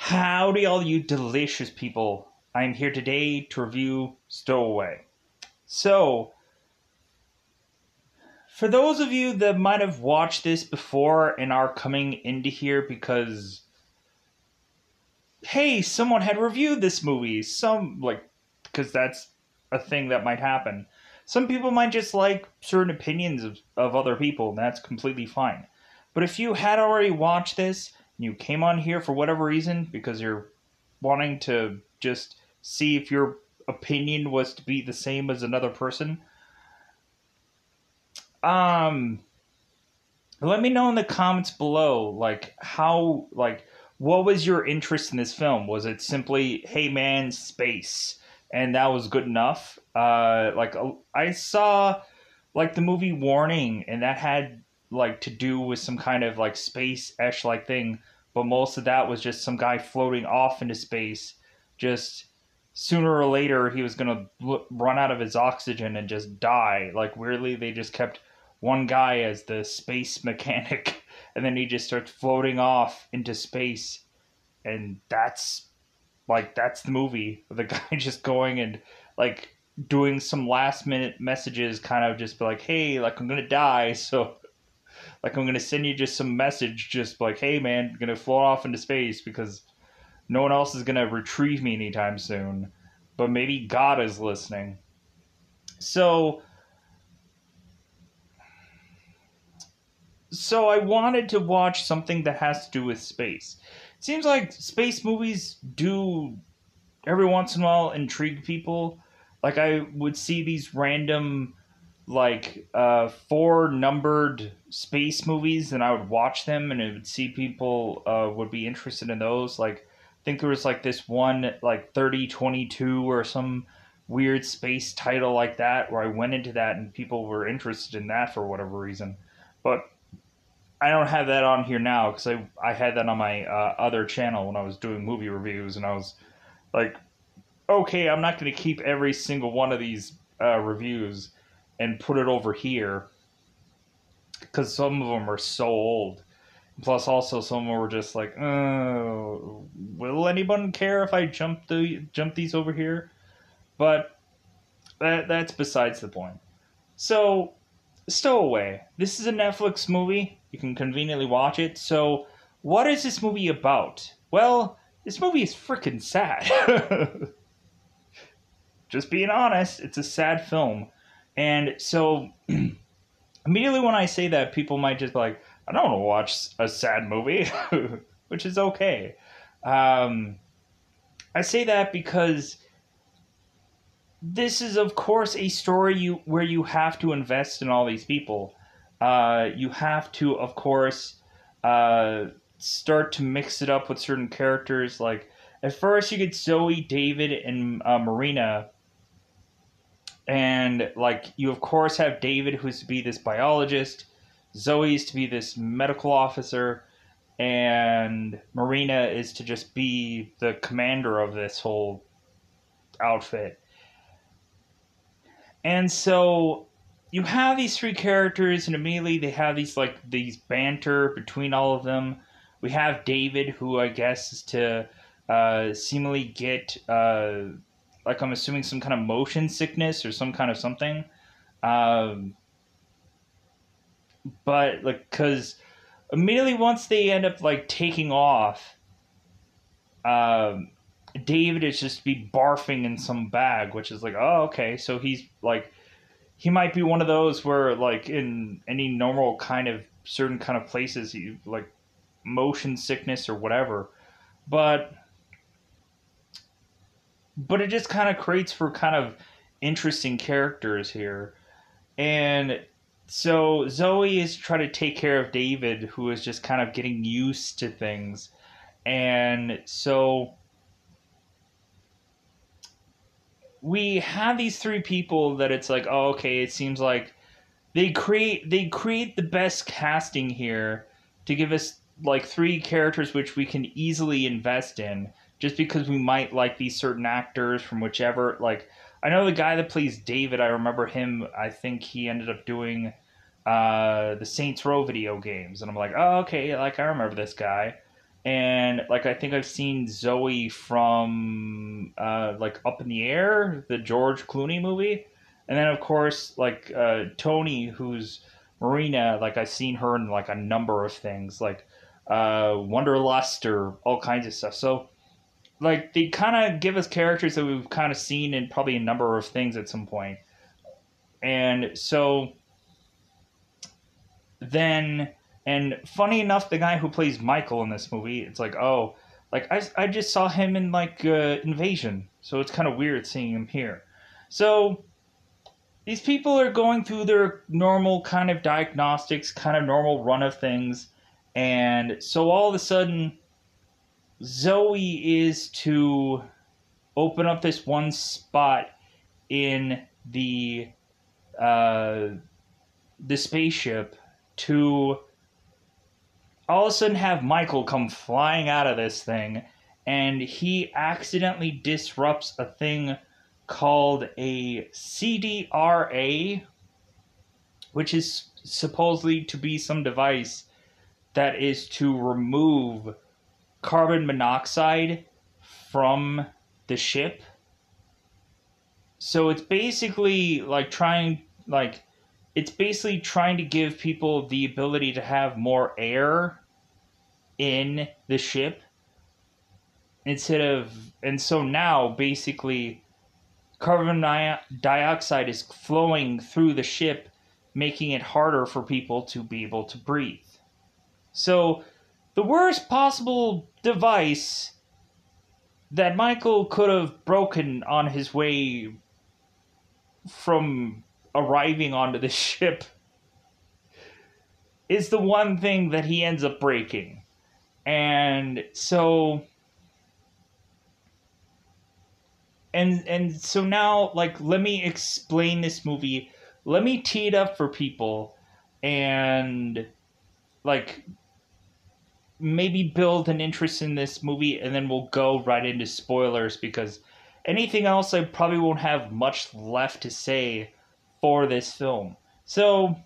Howdy, all you delicious people. I'm here today to review Stowaway. So, for those of you that might have watched this before and are coming into here because, hey, someone had reviewed this movie, because that's a thing that might happen. Some people might just like certain opinions of other people, and that's completely fine. But if you had already watched this, and you came on here for whatever reason, because you're wanting to just see if your opinion was to be the same as another person, um, let me know in the comments below, what was your interest in this film? Was it simply, hey man, space, and that was good enough? I saw the movie Warning, and that had to do with some kind of space-esh thing, but most of that was just some guy floating off into space. Just sooner or later, he was gonna run out of his oxygen and just die. Like weirdly, they just kept one guy as the space mechanic, and then he just starts floating off into space, and that's the movie. The guy just going and doing some last minute messages, kind of just be like, hey, I'm gonna die, so I'm gonna send you just some message, just hey man, I'm gonna float off into space because no one else is gonna retrieve me anytime soon, but maybe God is listening. So I wanted to watch something that has to do with space. It seems like space movies do every once in a while intrigue people. Like I would see these random four numbered space movies, and I would watch them, and it would see people would be interested in those. I think there was this one 3022 or some weird space title like that, where I went into that and people were interested in that for whatever reason. But I don't have that on here now because I had that on my other channel when I was doing movie reviews, and I was like, okay, I'm not going to keep every single one of these reviews and put it over here because some of them are so old. Plus, also some of them were just will anyone care if I jump these over here? But that's besides the point. So, Stowaway. This is a Netflix movie. You can conveniently watch it. So, what is this movie about? Well, this movie is freaking sad. Just being honest, it's a sad film. And so, immediately when I say that, people might just be like, I don't want to watch a sad movie, which is okay. I say that because this is, of course, a story where you have to invest in all these people. You have to, of course, start to mix it up with certain characters. At first, you get Zoe, David, and Marina. And, you, of course, have David, who's to be this biologist. Zoe's to be this medical officer. And Marina is to just be the commander of this whole outfit. And so you have these three characters, and immediately they have these banter between all of them. We have David, who I guess is to seemingly get I'm assuming some kind of motion sickness or some kind of something. But because immediately once they end up taking off, David is just to be barfing in some bag, which is oh, okay, so he's he might be one of those where in any normal kind of certain kind of places, he motion sickness or whatever, but it just kind of creates for kind of interesting characters here. And so Zoe is trying to take care of David, who is just kind of getting used to things. And so we have these three people that it's oh, okay, it seems like they create the best casting here to give us three characters which we can easily invest in, just because we might like these certain actors from whichever. I know the guy that plays David, I remember him, I think he ended up doing the Saints Row video games, and I'm oh, okay, I remember this guy. and like I think I've seen Zoe from like Up in the Air, the George Clooney movie, and then of course like Tony, who's Marina. Like I've seen her in like a number of things, like Wanderlust or all kinds of stuff. So like they kind of give us characters that we've kind of seen in probably a number of things at some point, and so then and funny enough, the guy who plays Michael in this movie, it's like, oh, like I just saw him in like Invasion, so it's kind of weird seeing him here. So these people are going through their normal kind of diagnostics, kind of normal run of things, and so all of a sudden Zoe is to open up this one spot in uh, the spaceship to all of a sudden have Michael come flying out of this thing, and he accidentally disrupts a thing called a CDRA, which is supposedly to be some device that is to remove carbon monoxide from the ship. So it's basically trying to give people the ability to have more air in the ship and so now basically carbon dioxide is flowing through the ship, making it harder for people to be able to breathe. So the worst possible device that Michael could have broken on his way from arriving onto the ship is the one thing that he ends up breaking. And so so now, like, let me explain this movie. Let me tee it up for people and like maybe build an interest in this movie, and then we'll go right into spoilers, because anything else I probably won't have much left to say for this film. So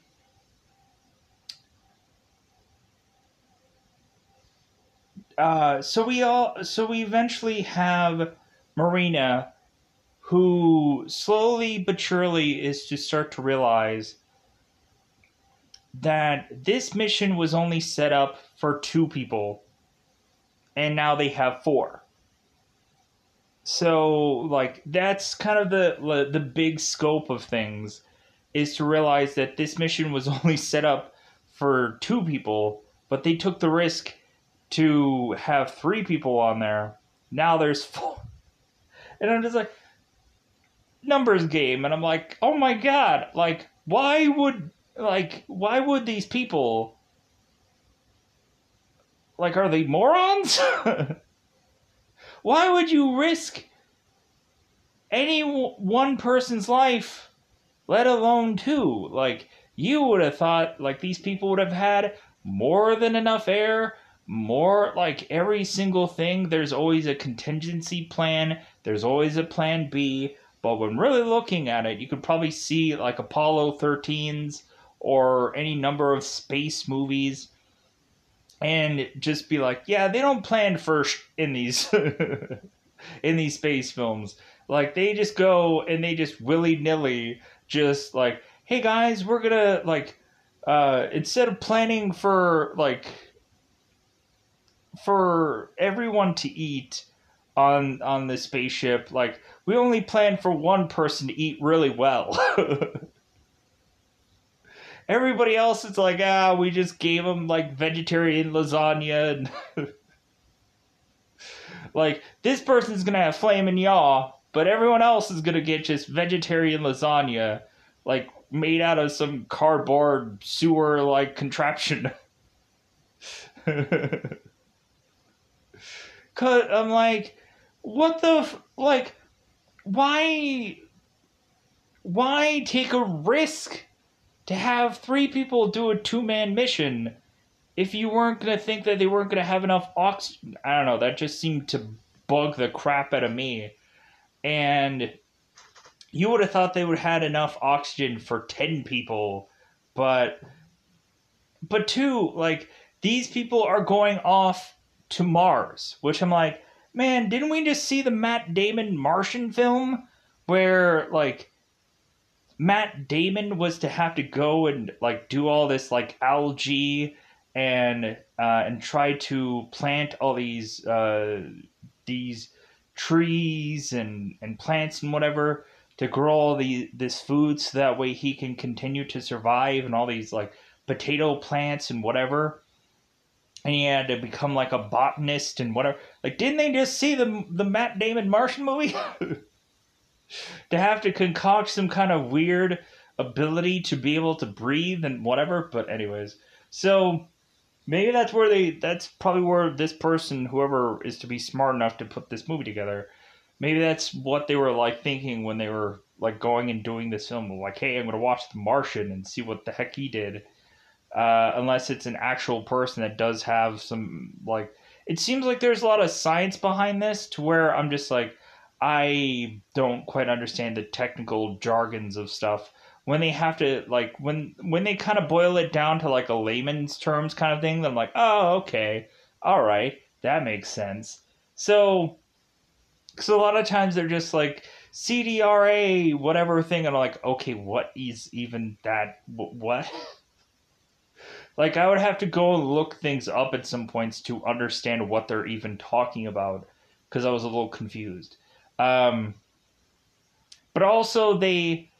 we eventually have Marina, who slowly but surely is to start to realize that this mission was only set up for 2 people, and now they have 4. So, like, that's kind of the big scope of things, is to realize that this mission was only set up for 2 people, but they took the risk to have 3 people on there. Now there's 4. And I'm just like, numbers game. And I'm like, oh my god, like, why would these people, like, are they morons? Why would you risk any one person's life, let alone 2? Like, you would have thought, like, these people would have had more than enough air, more, like, every single thing. There's always a contingency plan, there's always a plan B, but when really looking at it, you could probably see, like, Apollo 13s or any number of space movies, and just be like, yeah, they don't plan first in these in these space films. Like, they just go and they just willy-nilly just like, hey guys, we're gonna, like, instead of planning for, like, for everyone to eat on the spaceship, like, we only plan for one person to eat really well. Everybody else is like, we just gave them, like, vegetarian lasagna. And like, this person's going to have flamin' yaw, but everyone else is going to get just vegetarian lasagna, like, made out of some cardboard sewer-like contraption. Cause I'm like, what the... like, why take a risk to have 3 people do a 2-man mission if you weren't going to think that they weren't going to have enough oxygen? I don't know, that just seemed to bug the crap out of me. And you would have thought they would have had enough oxygen for 10 people, but 2, like, these people are going off to Mars, which I'm like, man, didn't we just see the Matt Damon Martian film where like Matt Damon was to have to go and like do all this like algae and try to plant all these trees and plants and whatever to grow all this food so that way he can continue to survive, and all these like potato plants and whatever, and he had to become like a botanist and whatever. Like, didn't they just see the Matt Damon Martian movie? To have to concoct some kind of weird ability to be able to breathe and whatever. But anyways, so maybe that's probably where this person, whoever is to be smart enough to put this movie together, maybe that's what they were like thinking when they were like going and doing this film. Like, hey, I'm going to watch The Martian and see what the heck he did. Unless it's an actual person that does have some, like, it seems like there's a lot of science behind this to where I'm just like, I don't quite understand the technical jargons of stuff when they have to, like, when they kind of boil it down to like a layman's terms kind of thing. I'm like, oh, okay, all right, that makes sense. So a lot of times they're just like CDRA whatever thing, and I'm like, okay, what is even that? What? Like, I would have to go and look things up at some points to understand what they're even talking about, because I was a little confused. But also, they,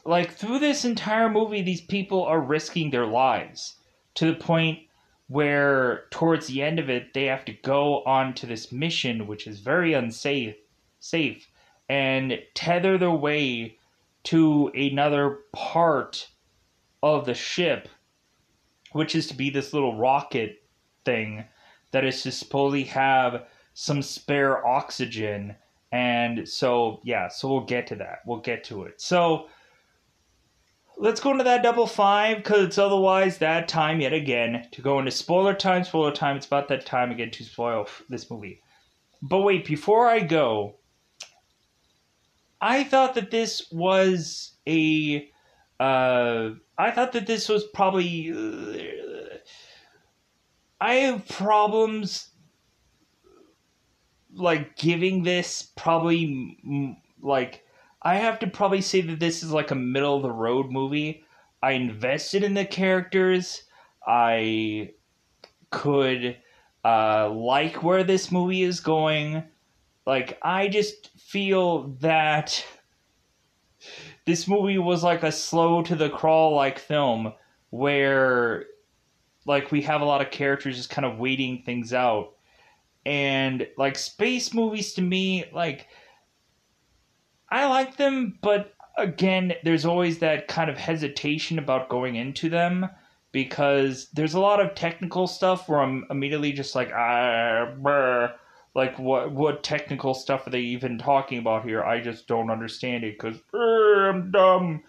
like, through this entire movie, these people are risking their lives to the point where, towards the end of it, they have to go on to this mission, which is very safe, and tether their way to another part of the ship, which is to be this little rocket thing that is to supposedly have some spare oxygen. And so, yeah, so we'll get to that. We'll get to it. So, let's go into that double five, because it's otherwise that time yet again to go into spoiler time. It's about that time again to spoil this movie. But wait, before I go, I thought that this was probably. I have problems like giving this probably like. I have to probably say that this is like a middle of the road movie. I invested in the characters. I could like where this movie is going. Like, I just feel that this movie was like a slow to the crawl like film where like we have a lot of characters just kind of waiting things out. And like space movies to me, like, I like them, but again, there's always that kind of hesitation about going into them because there's a lot of technical stuff where I'm immediately just like, like what technical stuff are they even talking about here? I just don't understand it because I'm dumb.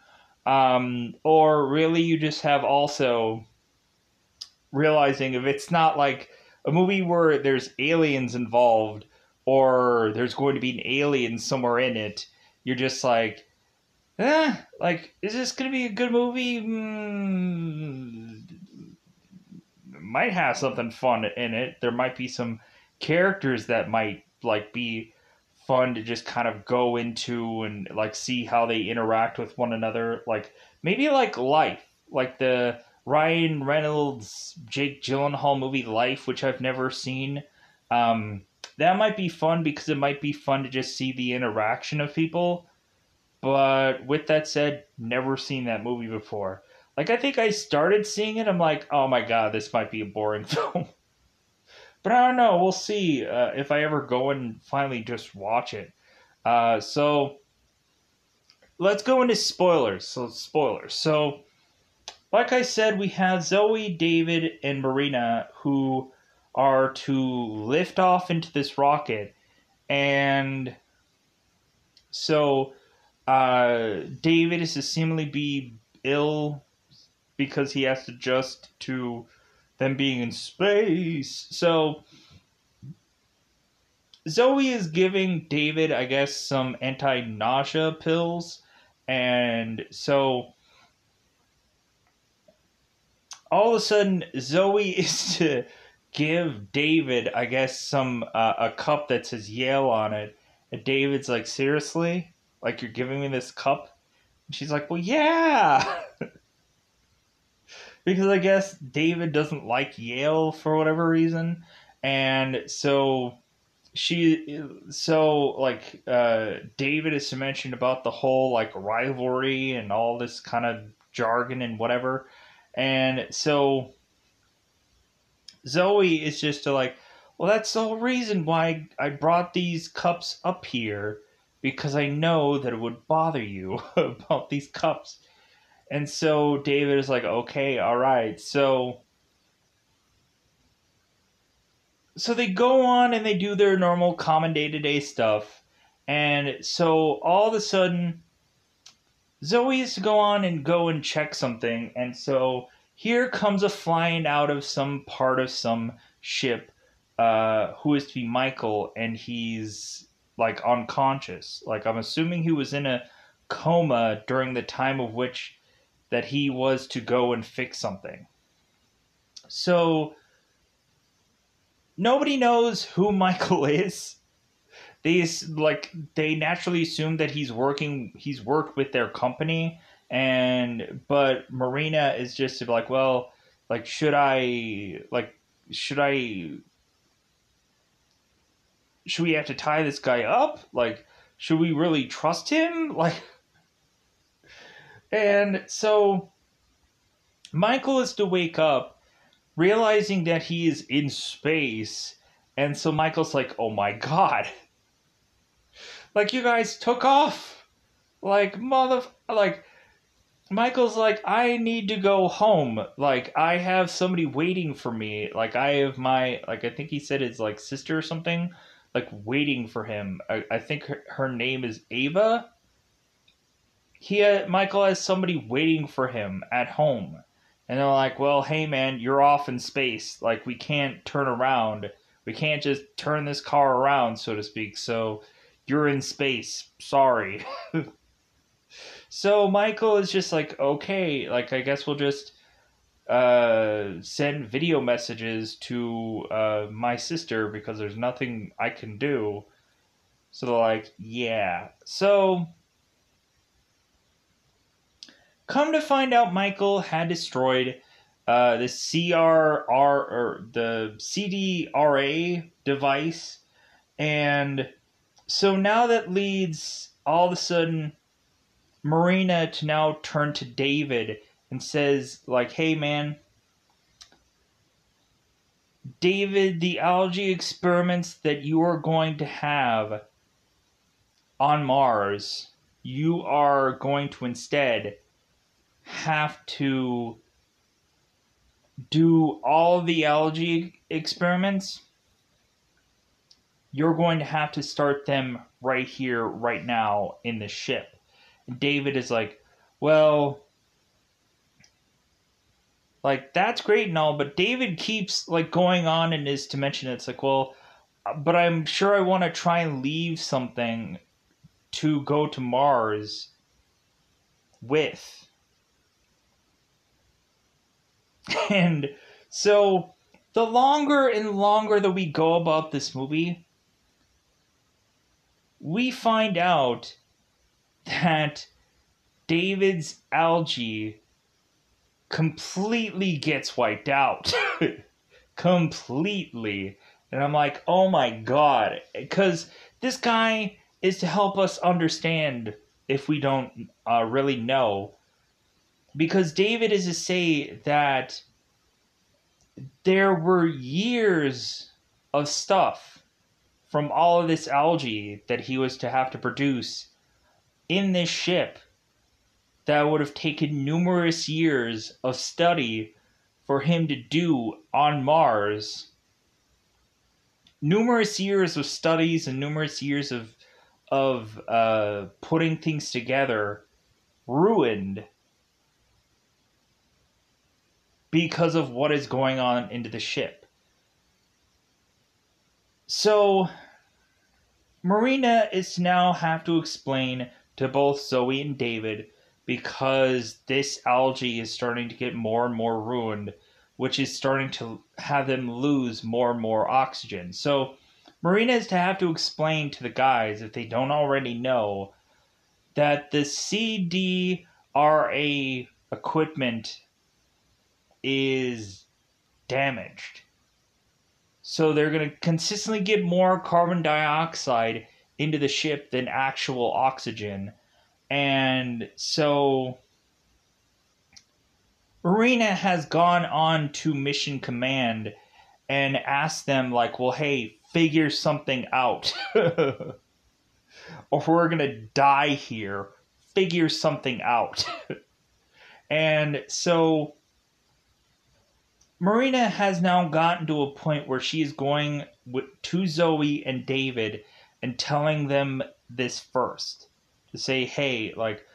Or really, you just have also realizing if it's not like a movie where there's aliens involved or there's going to be an alien somewhere in it, you're just like, like, is this going to be a good movie? Might have something fun in it. There might be some characters that might, like, be fun to just kind of go into and, like, see how they interact with one another. Like, maybe like Life. Like the Ryan Reynolds, Jake Gyllenhaal movie Life, which I've never seen. That might be fun because it might be fun to just see the interaction of people. But with that said, never seen that movie before. Like, I think I started seeing it. I'm like, oh my god, this might be a boring film. But I don't know. We'll see if I ever go and finally just watch it. So let's go into spoilers. So, like I said, we have Zoe, David, and Marina who are to lift off into this rocket. And so David is to seemingly be ill because he has to adjust to them being in space. So Zoe is giving David, I guess, some anti-nausea pills. And so all of a sudden, Zoe is to give David, I guess, some a cup that says Yale on it. And David's like, seriously? Like, you're giving me this cup? And she's like, well, yeah. Because I guess David doesn't like Yale for whatever reason. And so David is mentioned about the whole like rivalry and all this kind of jargon and whatever. And so Zoe is just like, well, that's the whole reason why I brought these cups up here, because I know that it would bother you about these cups. And so David is like, okay, all right. So they go on and they do their normal common day-to-day stuff. And so all of a sudden, Zoe has to go and check something. And so here comes a flying out of some part of some ship, who is to be Michael, and he's like unconscious. Like, I'm assuming he was in a coma during the time of which that he was to go and fix something. So nobody knows who Michael is. They naturally assume that he's worked with their company, but Marina is just like, well, like should we have to tie this guy up? Like, should we really trust him? Like, and so Michael is to wake up realizing that he is in space, and so Michael's like, oh my god. Like, you guys took off. Like, Michael's like, I need to go home. Like, I have somebody waiting for me. Like, I have I think he said his, like, sister or something, like, waiting for him. I think her name is Ava. Michael has somebody waiting for him at home. And they're like, well, hey, man, you're off in space. Like, we can't turn around. We can't just turn this car around, so to speak. So you're in space. Sorry. So Michael is just like, okay, like, I guess we'll just send video messages to my sister because there's nothing I can do. So they're like, yeah. So come to find out, Michael had destroyed the the CDRA device, and so now that leads all of a sudden Marina to now turn to David and says, like, hey, man, David, the algae experiments that you are going to have on Mars, you are going to instead have to do all the algae experiments. You're going to have to start them right here, right now, in the ship. David is like, well, like, that's great and all, but David keeps, like, going on in his dimension. It's like, well, but I'm sure I want to try and leave something to go to Mars with. And so the longer and longer that we go about this movie, we find out that David's algae completely gets wiped out. Completely. And I'm like, oh my god. Because this guy is to help us understand if we don't really know. Because David is to say that there were years of stuff from all of this algae that he was to have to produce in this ship that would have taken numerous years of study for him to do on Mars. Numerous years of studies and numerous years of putting things together ruined because of what is going on into the ship. So Marina is to now have to explain to both Zoe and David, because this algae is starting to get more and more ruined, which is starting to have them lose more and more oxygen. So Marina is to have to explain to the guys, if they don't already know, that the CDRA equipment is damaged. So they're going to consistently get more carbon dioxide into the ship than actual oxygen. And so Marina has gone on to Mission Command and asked them, like, well, hey, figure something out. Or we're going to die here. Figure something out. And so Marina has now gotten to a point where she is going to Zoe and David and telling them this first. To say, hey, like,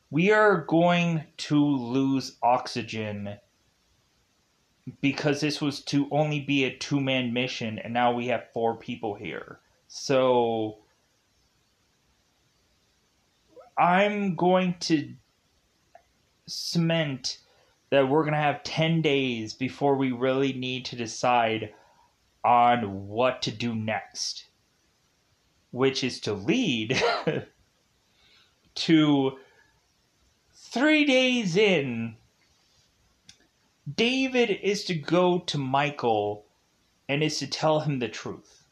we are going to lose oxygen because this was to only be a 2-man mission, and now we have 4 people here. So I'm going to cement that we're going to have 10 days before we really need to decide on what to do next, which is to lead to 3 days in. David is to go to Michael and is to tell him the truth.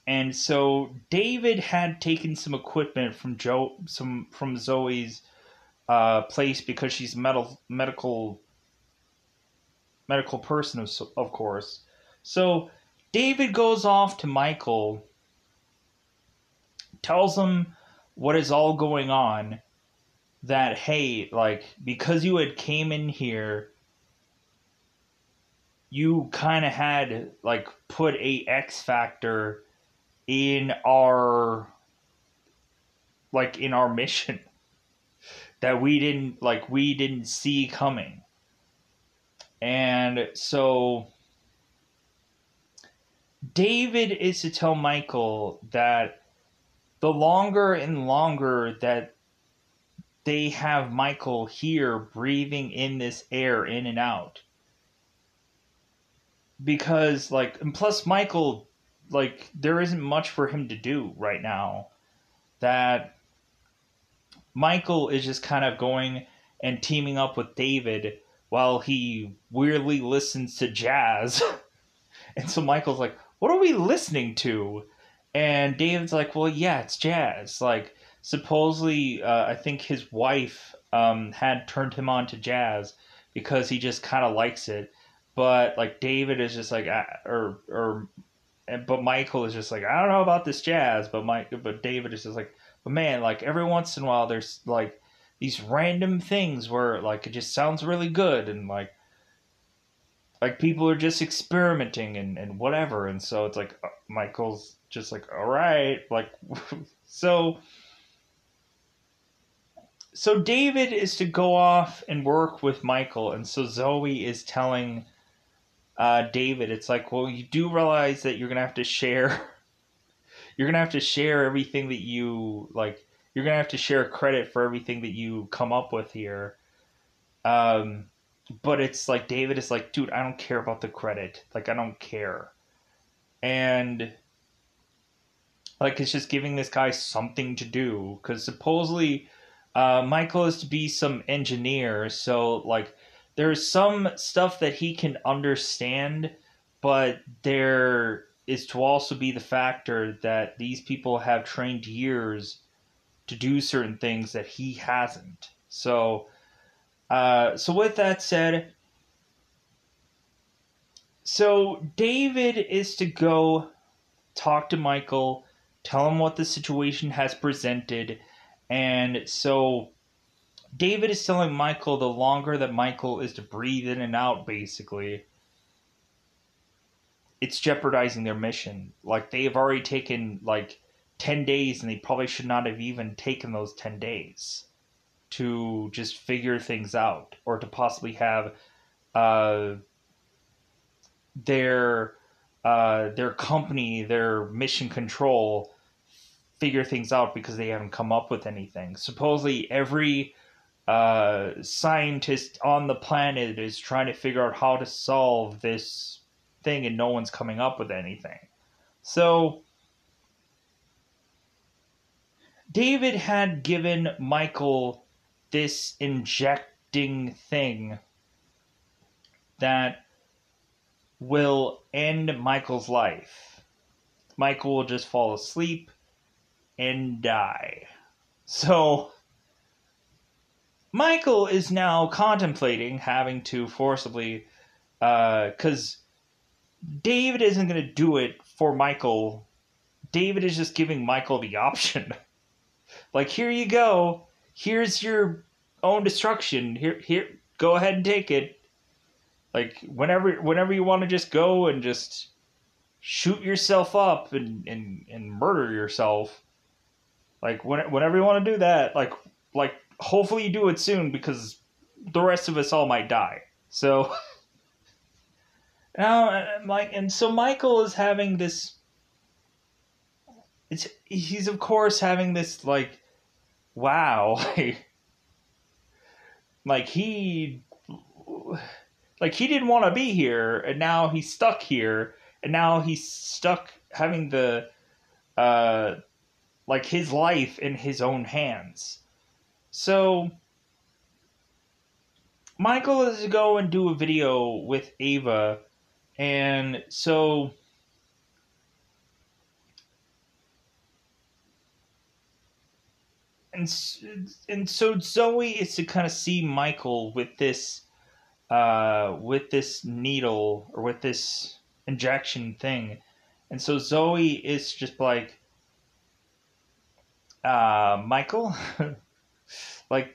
And so David had taken some equipment from from Zoe's place because she's a medical person, of course. So David goes off to Michael, tells him what is all going on. That, hey, like, because you had came in here, you kind of had, like, put a X factor in our mission that we didn't see coming. And so David is to tell Michael that the longer and longer that they have Michael here breathing in this air in and out, because, like, and plus Michael, like, there isn't much for him to do right now. That Michael is just kind of going and teaming up with David while he weirdly listens to jazz. And so Michael's like, what are we listening to? And David's like, well, yeah, it's jazz. Like, supposedly, I think his wife had turned him on to jazz because he just kind of likes it. But, like, David is just like, but Michael is just like, I don't know about this jazz. But David is just like, but man, like, every once in a while there's, like, these random things where, like, it just sounds really good. And, like people are just experimenting and whatever. And so it's like, Michael's just like, all right, like, so David is to go off and work with Michael. And so Zoe is telling David, it's like, well, you do realize that you're going to have to share everything that you, like, you're going to have to share credit for everything that you come up with here. But it's like, David is like, dude, I don't care about the credit. Like, I don't care. And, like, it's just giving this guy something to do. Because supposedly, Michael is to be some engineer. So, like, there's some stuff that he can understand. But there is to also be the factor that these people have trained years to do certain things that he hasn't. So with that said, so David is to go talk to Michael, tell him what the situation has presented, and so David is telling Michael the longer that Michael is to breathe in and out, basically, it's jeopardizing their mission. Like, they've already taken, like, 10 days, and they probably should not have even taken those 10 days to just figure things out, or to possibly have their company, their mission control, figure things out, because they haven't come up with anything. Supposedly every scientist on the planet is trying to figure out how to solve this thing, and no one's coming up with anything. So David had given Michael this injecting thing that will end Michael's life. Michael will just fall asleep and die. So Michael is now contemplating having to forcibly, because David isn't going to do it for Michael. David is just giving Michael the option. Like, here you go. Here's your own destruction. Here, go ahead and take it. Like, whenever you want to just go and just shoot yourself up and murder yourself. Like, whenever you want to do that, like hopefully you do it soon, because the rest of us all might die. So now, so Michael is having this. He's of course having this wow, he didn't want to be here, and now he's stuck here, and now he's stuck having the his life in his own hands. So Michael is to go and do a video with Ava, and so Zoe is to kind of see Michael with this needle, or with this injection thing, and so Zoe is just like, Michael,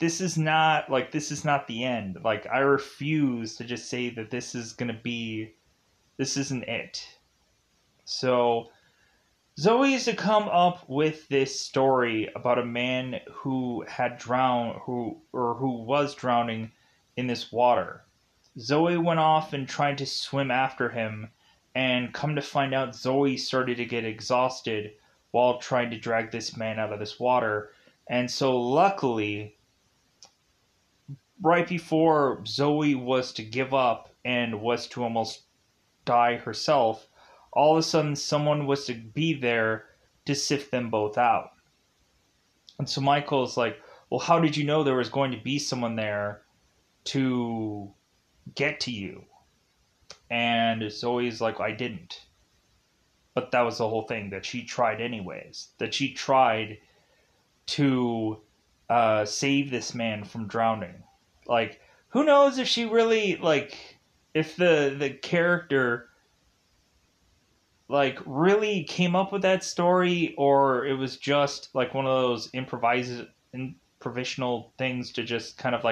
this is not the end. Like, I refuse to just say that this isn't it. So Zoe is to come up with this story about a man who had drowned, who was drowning in this water. Zoe went off and tried to swim after him, and come to find out, Zoe started to get exhausted while trying to drag this man out of this water. And so luckily, right before Zoe was to give up and was to almost die herself, all of a sudden someone was to be there to sift them both out. And so Michael's like, well, how did you know there was going to be someone there to get to you? And Zoe's like, I didn't. But that was the whole thing, that she tried anyways. That she tried to save this man from drowning. Like, who knows if she really, if the character, really came up with that story, or it was just, one of those improvisational things to just kind of,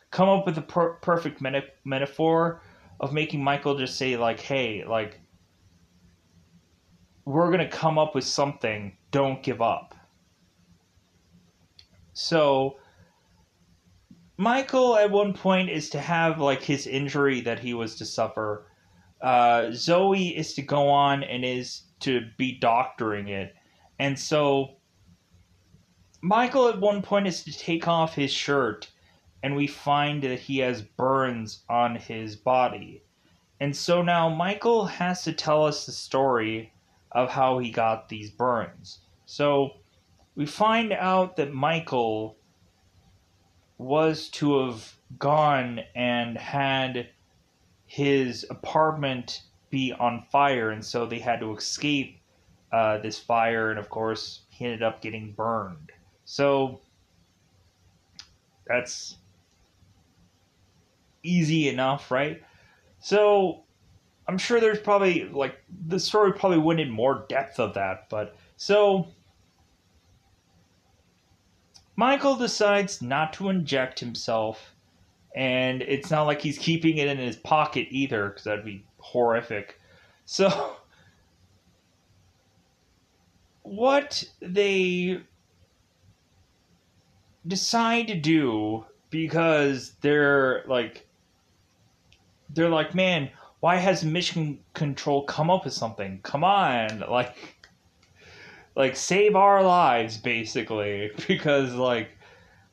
come up with a perfect metaphor of making Michael just say, hey, we're going to come up with something, don't give up. So Michael at one point is to have his injury that he was to suffer. Zoe is to go on and is to be doctoring it. And so Michael at one point is to take off his shirt, and we find that he has burns on his body. And so now Michael has to tell us the story of how he got these burns. So we find out that Michael was to have gone and had his apartment be on fire, and so they had to escape this fire, and of course he ended up getting burned. So that's easy enough, right? So I'm sure there's probably, the story probably went in more depth of that, but so Michael decides not to inject himself, and it's not like he's keeping it in his pocket either, because that'd be horrific. So what they decide to do, because they're like, man, why hasn't Mission Control come up with something? Come on, save our lives, basically, because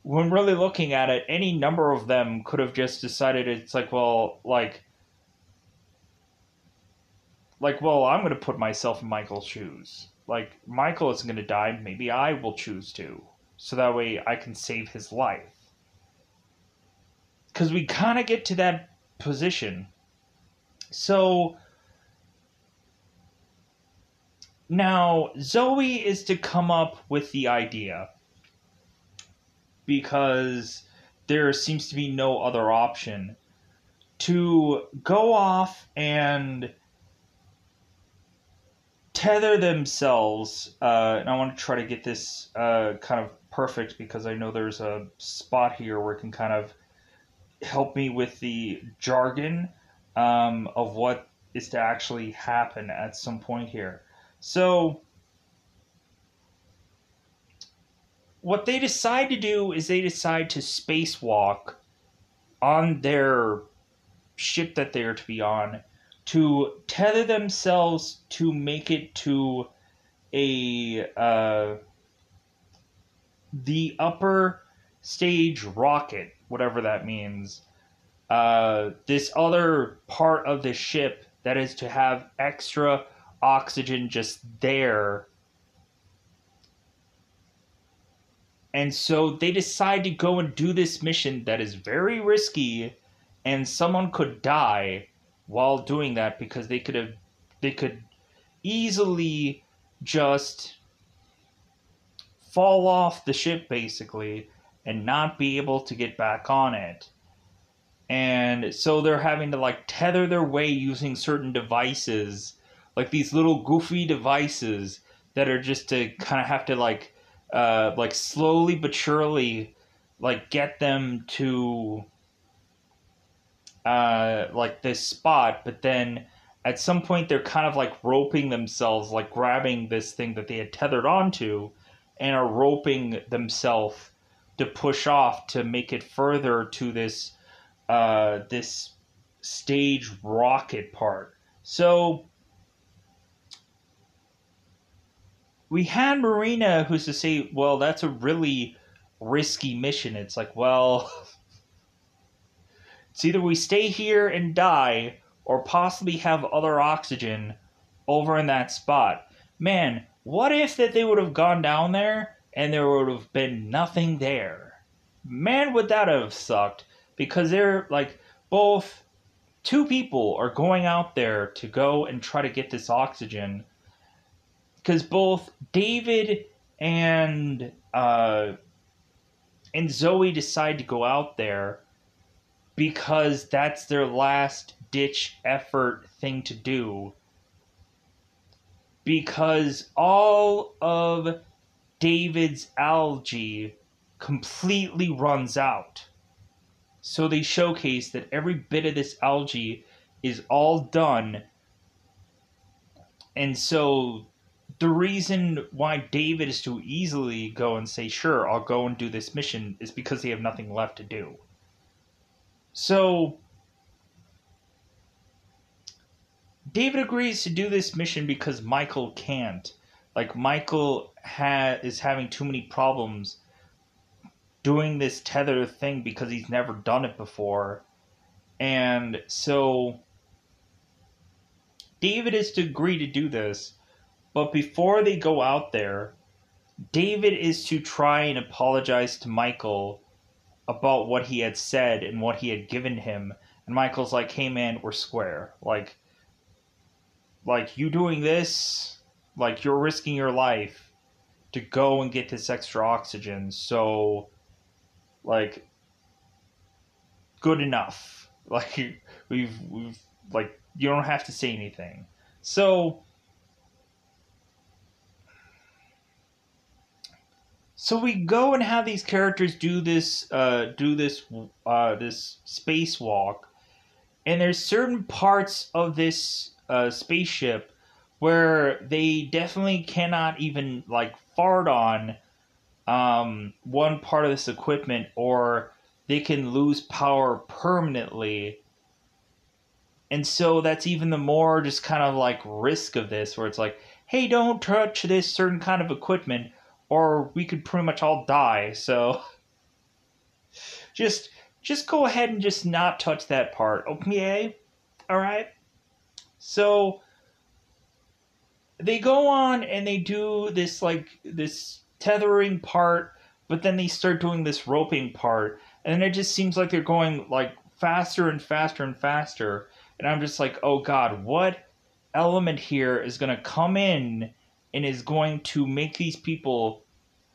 when really looking at it, any number of them could have just decided it's like, well, well, I'm going to put myself in Michael's shoes. Like, Michael isn't going to die. Maybe I will choose to. So that way I can save his life. Because we kind of get to that position. So, now, Zoe is to come up with the idea. Because there seems to be no other option. To go off and tether themselves, and I want to try to get this kind of perfect because I know there's a spot here where it can kind of help me with the jargon of what is to actually happen at some point here. So, what they decide to do is they decide to spacewalk on their ship that they're to be on to tether themselves to make it to a the upper stage rocket, whatever that means. This other part of the ship that is to have extra oxygen just there. And so they decide to go and do this mission that is very risky, and someone could die while doing that because they could easily just fall off the ship basically and not be able to get back on it. And so they're having to like tether their way using certain devices, like these little goofy devices that are just to kind of have to like slowly but surely like get them to like this spot, but then at some point they're kind of like roping themselves, like grabbing this thing that they had tethered onto and are roping themselves to push off to make it further to this this stage rocket part. So we had Marina who's to say, well, that's a really risky mission. It's like, well, it's either we stay here and die or possibly have other oxygen over in that spot. Man, what if that they would have gone down there and there would have been nothing there? Man, would that have sucked? Because they're like both two people are going out there to go and try to get this oxygen. Because both David and Zoe decide to go out there because that's their last ditch effort thing to do. Because all of David's algae completely runs out. So they showcase that every bit of this algae is all done. And so the reason why David is to easily go and say, sure, I'll go and do this mission is because they have nothing left to do. So David agrees to do this mission because Michael can't. Like, Michael is having too many problems doing this tether thing because he's never done it before. And so David is to agree to do this. But before they go out there, David is to try and apologize to Michael about what he had said and what he had given him. And Michael's like, hey man, we're square. Like you doing this, like you're risking your life to go and get this extra oxygen. So, like, good enough. Like, we've like, you don't have to say anything. So we go and have these characters do this spacewalk, and there's certain parts of this spaceship where they definitely cannot even like fart on one part of this equipment, or they can lose power permanently. And so that's even the more just kind of like risk of this, where it's like, hey, don't touch this certain kind of equipment, or we could pretty much all die. So Just just go ahead and just not touch that part, okay? All right. So they go on and they do this this tethering part, but then they start doing this roping part, and it just seems like they're going like faster and faster and faster. And I'm just like, oh god, what element here is going to come in and is going to make these people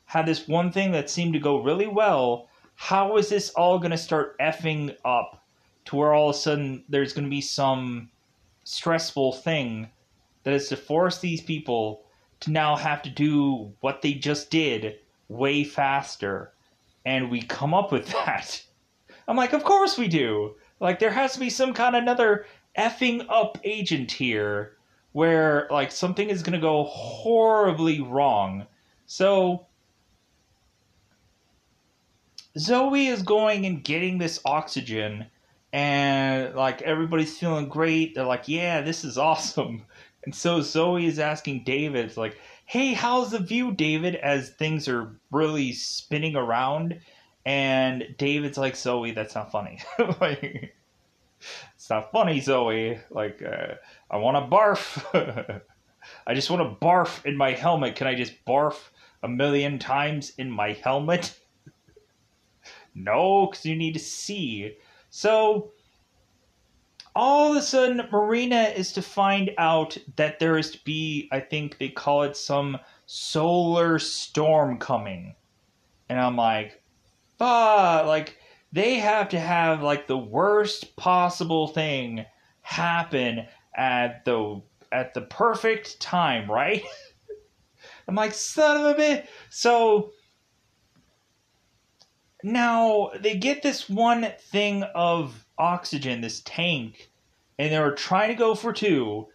have this one thing that seemed to go really well? How is this all going to start effing up to where all of a sudden there's going to be some stressful thing that is to force these people to now have to do what they just did way faster? And we come up with that. I'm like, of course we do. Like, there has to be some kind of another effing up agent here where, like, something is going to go horribly wrong. So, Zoe is going and getting this oxygen, and, like, everybody's feeling great. They're like, yeah, this is awesome. And so Zoe is asking David, it's like, hey, how's the view, David, as things are really spinning around? And David's like, Zoe, that's not funny. Like, it's not funny, Zoe. Like, I want to barf. I just want to barf in my helmet. Can I just barf a million times in my helmet? No, because you need to see. So, all of a sudden, Marina is to find out that there is to be, I think they call it some solar storm coming. And I'm like, like, they have to have, like, the worst possible thing happen at the perfect time, right? I'm like, son of a bitch. So now they get this one thing of oxygen, this tank, and they were trying to go for two,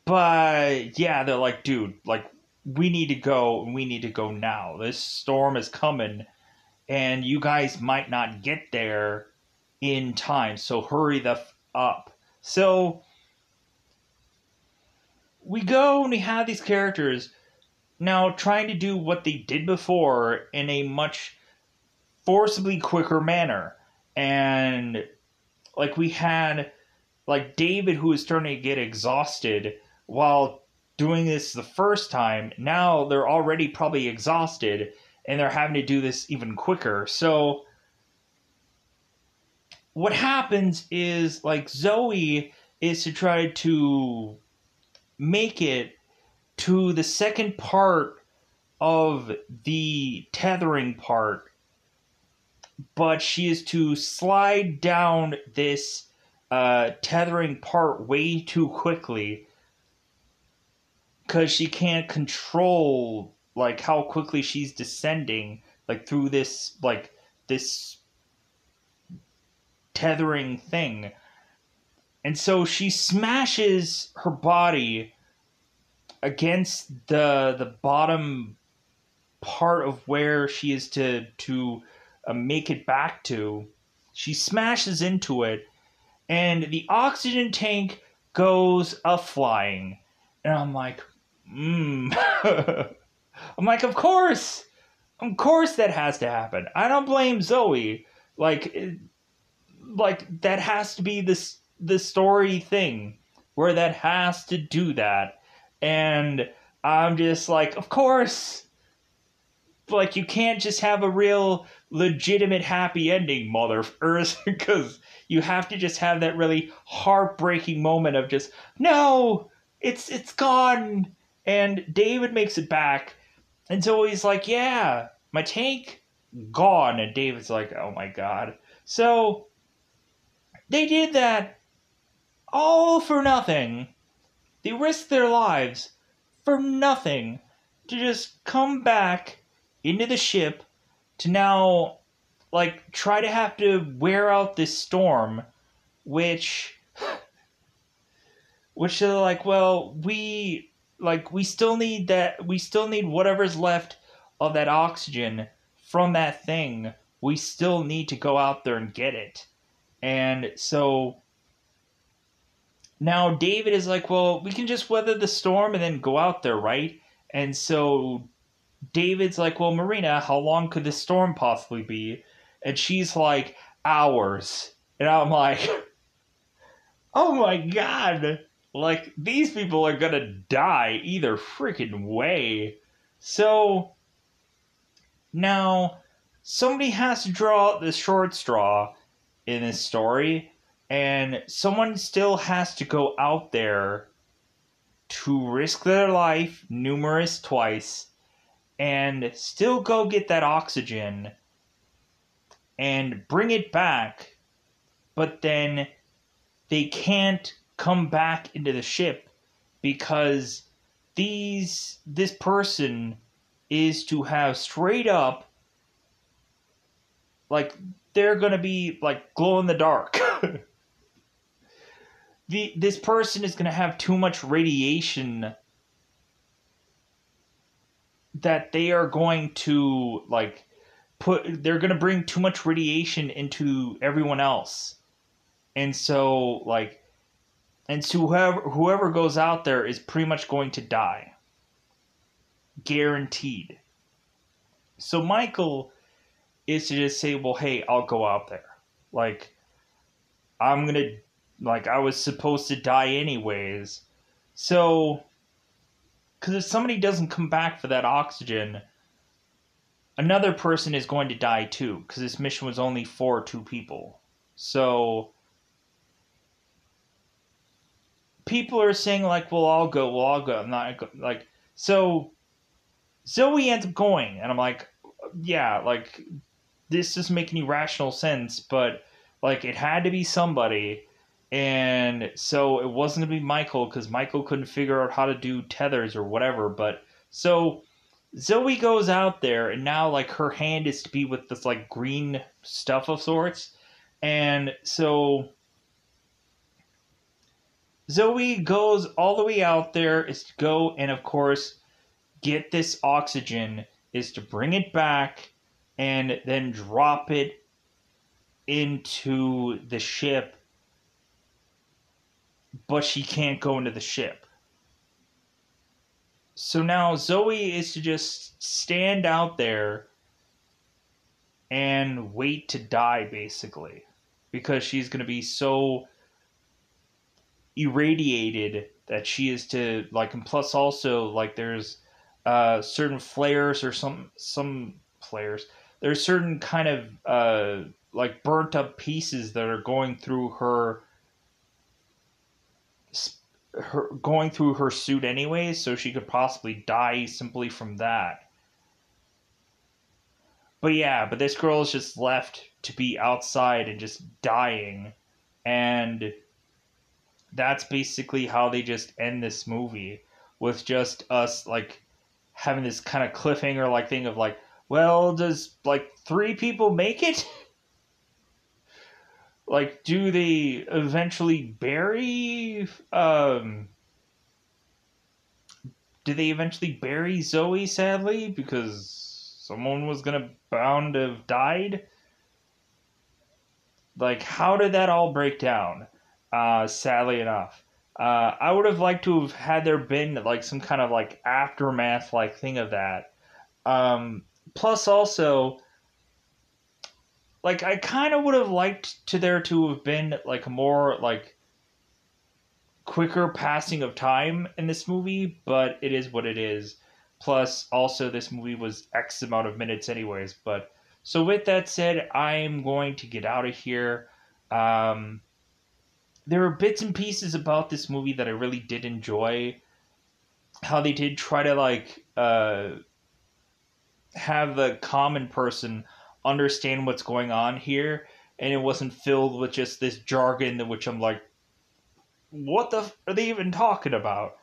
but yeah, they're like, dude, like, we need to go, and we need to go now. This storm is coming, and you guys might not get there in time, so hurry the up. So we go and we have these characters now trying to do what they did before in a much forcibly quicker manner. And like, we had like David, who was starting to get exhausted while doing this the first time. Now they're already probably exhausted and they're having to do this even quicker. So what happens is, like, Zoe is to try to make it to the second part of the tethering part, but she is to slide down this tethering part way too quickly because she can't control, like, how quickly she's descending, like, through this, like, this tethering thing. And so she smashes her body against the bottom part of where she is to make it back to. She smashes into it, and the oxygen tank goes a-flying. And I'm like, I'm like, of course that has to happen. I don't blame Zoe. Like that has to be the story thing where that has to do that. And I'm just like, of course. Like, you can't just have a real legitimate happy ending, Mother Earth, because you have to just have that really heartbreaking moment of just, no, it's gone. And David makes it back. And so he's like, yeah, my tank gone. And David's like, oh my god. So they did that all for nothing. They risked their lives for nothing to just come back into the ship to now, like, try to have to wear out this storm, which they're like, well, we still need that, we still need whatever's left of that oxygen from that thing. We still need to go out there and get it. And so now David is like, well, we can just weather the storm and then go out there, right? And so David's like, well, Marina, how long could this storm possibly be? And she's like, hours. And I'm like, oh my god. Like, these people are gonna die either freaking way. So, now, somebody has to draw the short straw in this story, and someone still has to go out there to risk their life numerous twice and still go get that oxygen and bring it back, but then they can't come back into the ship because this person is to have straight up, like, they're gonna be like glow in the dark. This person is gonna have too much radiation that they are going to like they're going to bring too much radiation into everyone else. And so whoever goes out there is pretty much going to die, guaranteed. So Michael is to just say, well, hey, I'll go out there, like, I'm gonna, like, I was supposed to die anyways. So, because if somebody doesn't come back for that oxygen, another person is going to die too, because this mission was only for 2 people. So, people are saying, like, well, I'll go. I'm not, like, so, Zoe ends up going, and I'm like, yeah, like, this doesn't make any rational sense, but, like, it had to be somebody, and so it wasn't going to be Michael, because Michael couldn't figure out how to do tethers or whatever, but, so Zoe goes out there, and now, like, her hand is to be with this, like, green stuff of sorts, and so Zoe goes all the way out there, is to go and, of course, get this oxygen, is to bring it back, and then drop it into the ship, but she can't go into the ship. So now Zoe is to just stand out there and wait to die, basically, because she's going to be so irradiated that she is to, like, and plus also, like, there's certain flares or some flares. There's certain kind of like burnt up pieces that are going through her suit anyways, so she could possibly die simply from that. But yeah, but this girl is just left to be outside and just dying, and that's basically how they just end this movie, with just us, like, having this kind of cliffhanger, like, thing of, like, well, does, like, 3 people make it? Like, do they eventually bury, did they eventually bury Zoe, sadly, because someone was bound to have died? Like, how did that all break down? Sadly enough. I would have liked to have had there been, like, some kind of, like, aftermath, like, thing of that. Plus also, like, I kind of would have liked there to have been, like, a more, like, quicker passing of time in this movie, but it is what it is. Plus, also, this movie was X amount of minutes anyways, but, so with that said, I'm going to get out of here. There are bits and pieces about this movie that I really did enjoy. How they did try to, like, have the common person understand what's going on here, and it wasn't filled with just this jargon, which I'm like, what the are they even talking about?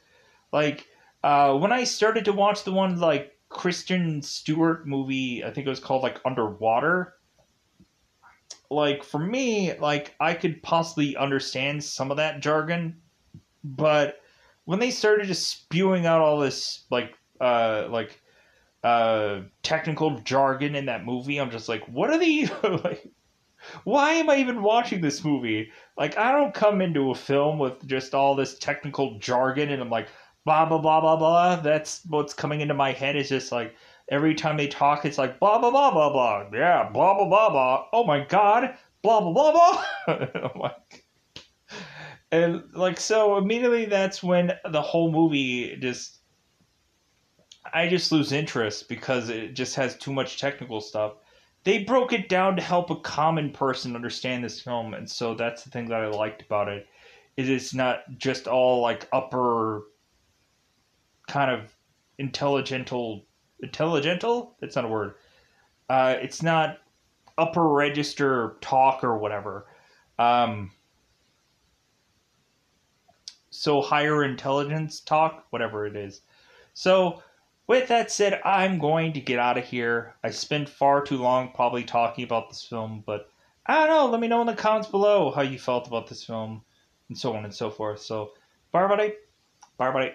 Like, when I started to watch the one, like, Kristen Stewart movie, I think it was called, like, Underwater, like, for me, like, I could possibly understand some of that jargon, but when they started just spewing out all this, like, technical jargon in that movie, I'm just like, what are they, like, why am I even watching this movie? Like, I don't come into a film with just all this technical jargon and I'm like, blah, blah, blah, blah, blah. That's what's coming into my head, is just like, every time they talk, it's like blah blah blah blah blah. Yeah, blah blah blah blah. Oh my god, blah blah blah blah. I'm like, and like so immediately that's when the whole movie just I just lose interest because it just has too much technical stuff. They broke it down to help a common person understand this film, and so that's the thing that I liked about it. Is it's not just all like upper kind of intelligental. That's not a word. It's not upper register talk or whatever. Um, so higher intelligence talk, whatever it is. So with that said, I'm going to get out of here. I spent far too long probably talking about this film, but I don't know. Let me know in the comments below how you felt about this film and so on and so forth. So, bye, everybody. Bye, everybody.